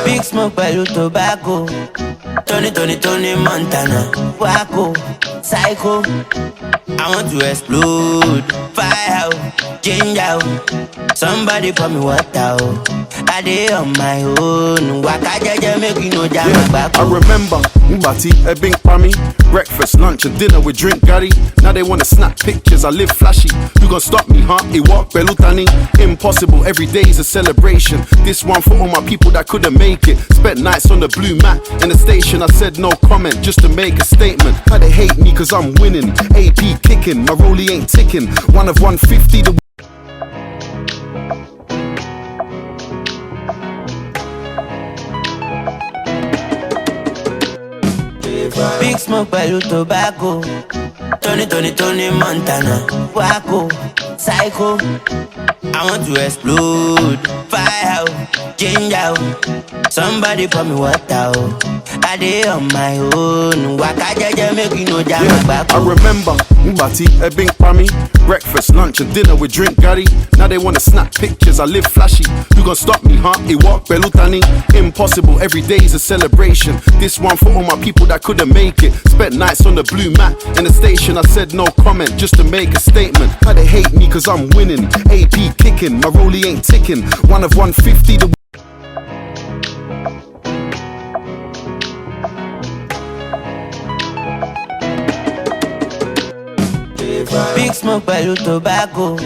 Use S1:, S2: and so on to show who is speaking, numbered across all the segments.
S1: Big Smoke pẹ̀lú tobacco. Tony Montana. Waco, Psycho. I want to explode. Fire out, change out. Somebody pour me water. I dey on my own. Waka jaja make you no jam back.
S2: I remember Mbati, Ebbing Pami. Breakfast, lunch and dinner with drink Gary. Now they wanna snap pictures, I live flashy. You gon' stop me, huh? It walk Belutani. Impossible, every day is a celebration. This one for all my people that couldn't make it. Spent nights on the blue mat in the station. I said no comment just to make a statement. How they hate me cause I'm winning. AP kicking, my rollie ain't ticking. One of 150 the
S1: Big Smoke pẹ̀lú tobacco. Tony Montana. Waco, Psycho. I want to explode. Fire out, change out. Somebody pour me water. I dey on my own. Waka jaja make you no jam back.
S2: I remember Mbati, Ebbing Pami. Breakfast, lunch and dinner with drink Gary. Now they wanna snap pictures, I live flashy. You gon' stop me, huh? It walk Belutani. Impossible, every day is a celebration. This one for all my people that couldn't make it. Spent nights on the blue mat in the station. I said no comment just to make a statement. How they hate me cause I'm winning. AP kicking, my rollie ain't ticking. One of 150 the
S1: Big Smoke pẹ̀lú tobacco.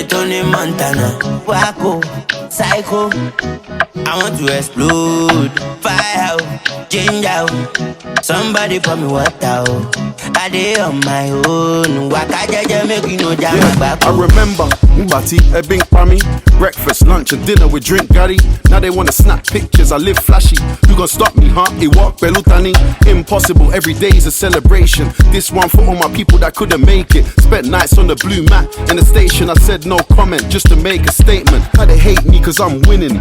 S1: Tony Montana. Waco, Psycho. I want to explode. Fire out, change out. Somebody pour me water. I dey on my own. Waka jaja make you no jam back.
S2: I remember Mbati, Ebbing Pami. Breakfast, lunch and dinner with drink Gary. Now they wanna snap pictures, I live flashy. You gon' stop me, huh? It walk Belutani. Impossible, every day is a celebration. This one for all my people that couldn't make it. Spent nights on the blue mat in the station. I said no comment just to make a statement. How they hate me cause I'm winning.